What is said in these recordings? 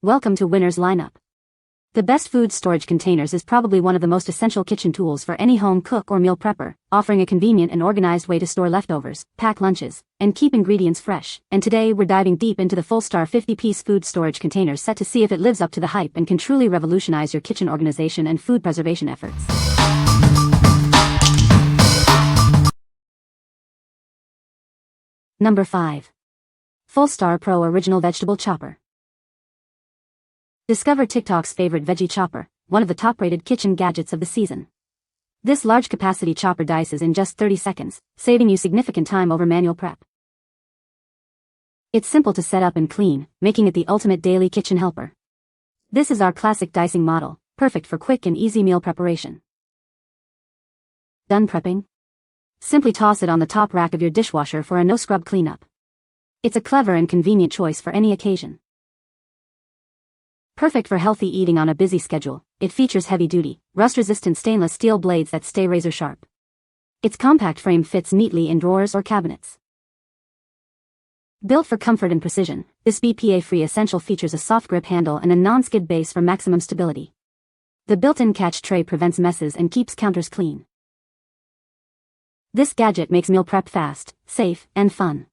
Welcome to Winner's Lineup. The best food storage containers is probably one of the most essential kitchen tools for any home cook or meal prepper, offering a convenient and organized way to store leftovers, pack lunches, and keep ingredients fresh. And today we're diving deep into the Fullstar 50-piece food storage containers set to see if it lives up to the hype and can truly revolutionize your kitchen organization and food preservation efforts. Number 5. Fullstar Pro Original Vegetable Chopper. Discover TikTok's favorite veggie chopper, one of the top-rated kitchen gadgets of the season. This large-capacity chopper dices in just 30 seconds, saving you significant time over manual prep. It's simple to set up and clean, making it the ultimate daily kitchen helper. This is our classic dicing model, perfect for quick and easy meal preparation. Done prepping? Simply toss it on the top rack of your dishwasher for a no-scrub cleanup. It's a clever and convenient choice for any occasion. Perfect for healthy eating on a busy schedule, it features heavy-duty, rust-resistant stainless steel blades that stay razor-sharp. Its compact frame fits neatly in drawers or cabinets. Built for comfort and precision, this BPA-free essential features a soft grip handle and a non-skid base for maximum stability. The built-in catch tray prevents messes and keeps counters clean. This gadget makes meal prep fast, safe, and fun.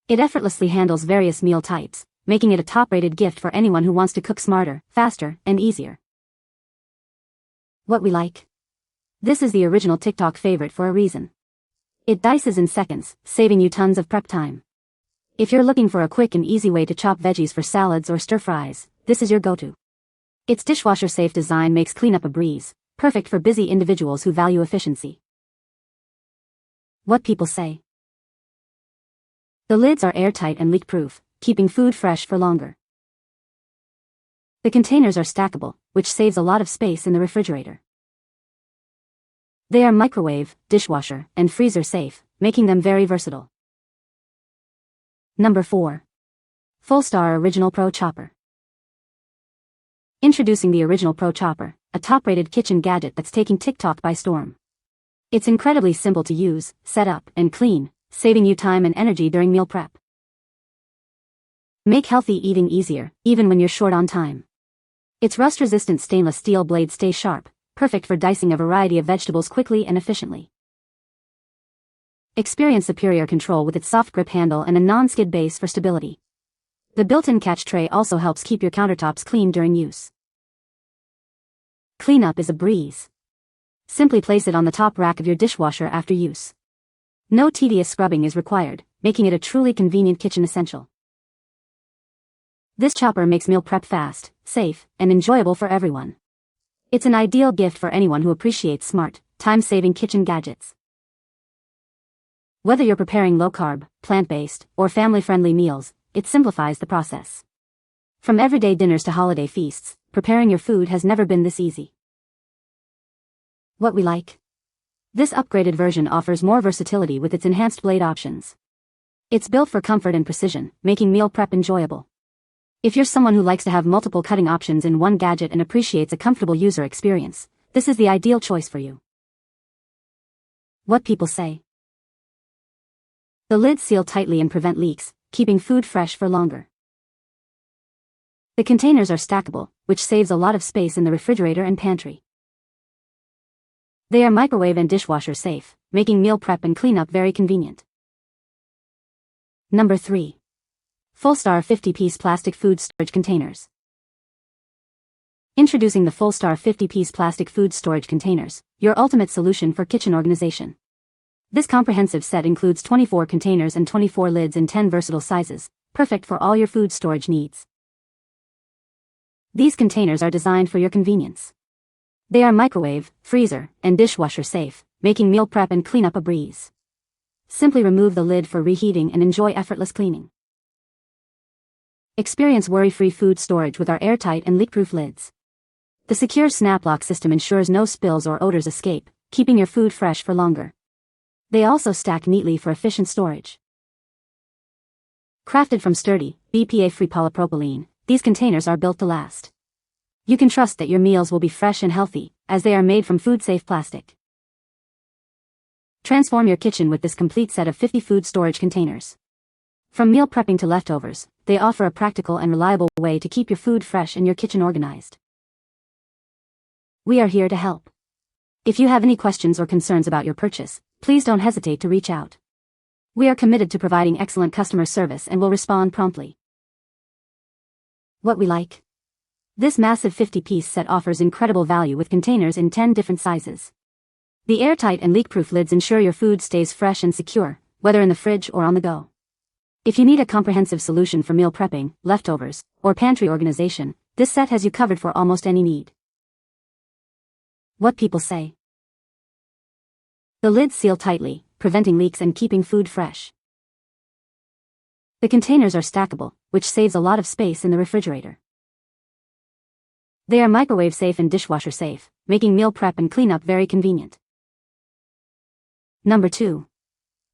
It effortlessly handles various meal types, making it a top-rated gift for anyone who wants to cook smarter, faster, and easier. What we like? This is the original TikTok favorite for a reason. It dices in seconds, saving you tons of prep time. If you're looking for a quick and easy way to chop veggies for salads or stir-fries, this is your go-to. Its dishwasher-safe design makes cleanup a breeze, perfect for busy individuals who value efficiency. What people say? The lids are airtight and leak-proof, keeping food fresh for longer. The containers are stackable, which saves a lot of space in the refrigerator. They are microwave, dishwasher, and freezer safe, making them very versatile. Number 4. Fullstar Original Pro Chopper. Introducing the Original Pro Chopper, a top-rated kitchen gadget that's taking TikTok by storm. It's incredibly simple to use, set up, and clean, saving you time and energy during meal prep. Make healthy eating easier, even when you're short on time. Its rust-resistant stainless steel blades stay sharp, perfect for dicing a variety of vegetables quickly and efficiently. Experience superior control with its soft grip handle and a non-skid base for stability. The built-in catch tray also helps keep your countertops clean during use. Cleanup is a breeze. Simply place it on the top rack of your dishwasher after use. No tedious scrubbing is required, making it a truly convenient kitchen essential. This chopper makes meal prep fast, safe, and enjoyable for everyone. It's an ideal gift for anyone who appreciates smart, time-saving kitchen gadgets. Whether you're preparing low-carb, plant-based, or family-friendly meals, it simplifies the process. From everyday dinners to holiday feasts, preparing your food has never been this easy. What we like? This upgraded version offers more versatility with its enhanced blade options. It's built for comfort and precision, making meal prep enjoyable. If you're someone who likes to have multiple cutting options in one gadget and appreciates a comfortable user experience, this is the ideal choice for you. What people say? The lids seal tightly and prevent leaks, keeping food fresh for longer. The containers are stackable, which saves a lot of space in the refrigerator and pantry. They are microwave and dishwasher safe, making meal prep and cleanup very convenient. Number 3. Fullstar 50-piece plastic food storage containers. Introducing the Fullstar 50-piece plastic food storage containers, your ultimate solution for kitchen organization. This comprehensive set includes 24 containers and 24 lids in 10 versatile sizes, perfect for all your food storage needs. These containers are designed for your convenience. They are microwave, freezer, and dishwasher safe, making meal prep and cleanup a breeze. Simply remove the lid for reheating and enjoy effortless cleaning. Experience worry-free food storage with our airtight and leak-proof lids. The secure snap lock system ensures no spills or odors escape, keeping your food fresh for longer. They also stack neatly for efficient storage. Crafted from sturdy, BPA-free polypropylene, these containers are built to last. You can trust that your meals will be fresh and healthy, as they are made from food-safe plastic. Transform your kitchen with this complete set of 50 food storage containers. From meal prepping to leftovers, they offer a practical and reliable way to keep your food fresh and your kitchen organized. We are here to help. If you have any questions or concerns about your purchase, please don't hesitate to reach out. We are committed to providing excellent customer service and will respond promptly. What we like. This massive 50-piece set offers incredible value with containers in 10 different sizes. The airtight and leak-proof lids ensure your food stays fresh and secure, whether in the fridge or on the go. If you need a comprehensive solution for meal prepping, leftovers, or pantry organization, this set has you covered for almost any need. What people say. The lids seal tightly, preventing leaks and keeping food fresh. The containers are stackable, which saves a lot of space in the refrigerator. They are microwave safe and dishwasher safe, making meal prep and cleanup very convenient. Number 2.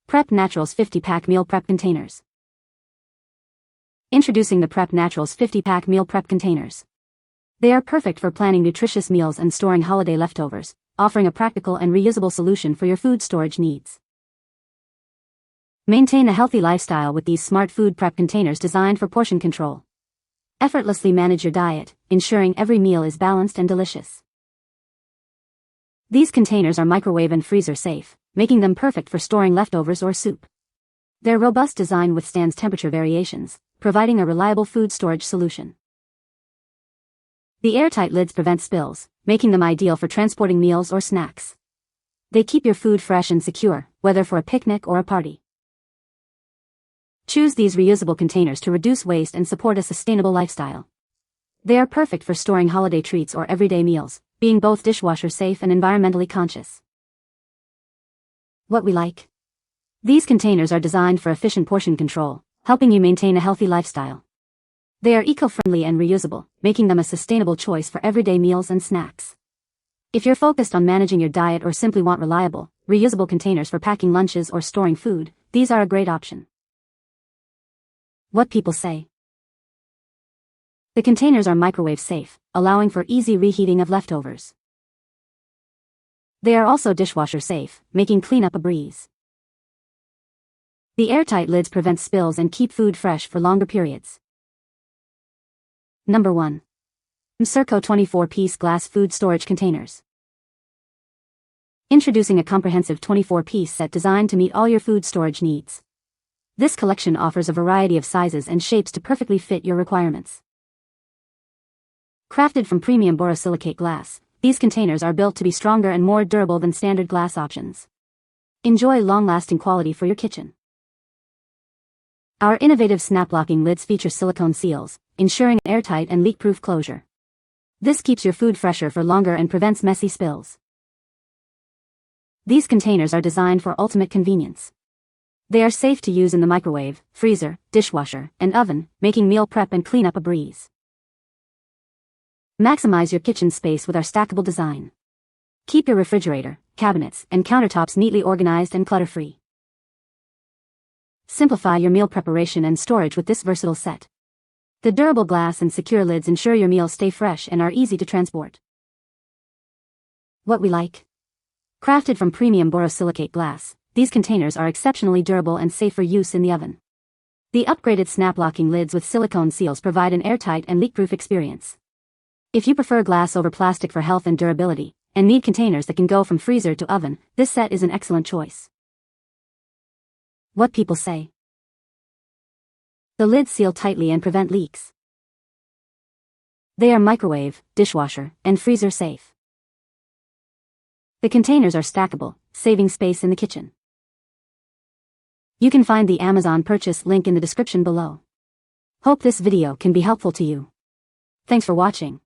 Prep Naturals 50-pack meal prep containers. Introducing the Prep Naturals 50-pack meal prep containers. They are perfect for planning nutritious meals and storing holiday leftovers, offering a practical and reusable solution for your food storage needs. Maintain a healthy lifestyle with these smart food prep containers designed for portion control. Effortlessly manage your diet, ensuring every meal is balanced and delicious. These containers are microwave and freezer safe, making them perfect for storing leftovers or soup. Their robust design withstands temperature variations, providing a reliable food storage solution. The airtight lids prevent spills, making them ideal for transporting meals or snacks. They keep your food fresh and secure, whether for a picnic or a party. Choose these reusable containers to reduce waste and support a sustainable lifestyle. They are perfect for storing holiday treats or everyday meals, being both dishwasher safe and environmentally conscious. What we like. These containers are designed for efficient portion control, helping you maintain a healthy lifestyle. They are eco-friendly and reusable, making them a sustainable choice for everyday meals and snacks. If you're focused on managing your diet or simply want reliable, reusable containers for packing lunches or storing food, these are a great option. What people say. The containers are microwave safe, allowing for easy reheating of leftovers. They are also dishwasher safe, making cleanup a breeze. The airtight lids prevent spills and keep food fresh for longer periods. Number 1. MCIRCO 24-piece glass food storage containers. Introducing a comprehensive 24-piece set designed to meet all your food storage needs. This collection offers a variety of sizes and shapes to perfectly fit your requirements. Crafted from premium borosilicate glass, these containers are built to be stronger and more durable than standard glass options. Enjoy long-lasting quality for your kitchen. Our innovative snap-locking lids feature silicone seals, ensuring an airtight and leak-proof closure. This keeps your food fresher for longer and prevents messy spills. These containers are designed for ultimate convenience. They are safe to use in the microwave, freezer, dishwasher, and oven, making meal prep and cleanup a breeze. Maximize your kitchen space with our stackable design. Keep your refrigerator, cabinets, and countertops neatly organized and clutter-free. Simplify your meal preparation and storage with this versatile set. The durable glass and secure lids ensure your meals stay fresh and are easy to transport. What we like. Crafted from premium borosilicate glass, these containers are exceptionally durable and safe for use in the oven. The upgraded snap-locking lids with silicone seals provide an airtight and leak-proof experience. If you prefer glass over plastic for health and durability, and need containers that can go from freezer to oven, this set is an excellent choice. What people say. The lids seal tightly and prevent leaks. They are microwave, dishwasher, and freezer safe. The containers are stackable, saving space in the kitchen. You can find the Amazon purchase link in the description below. Hope this video can be helpful to you. Thanks for watching.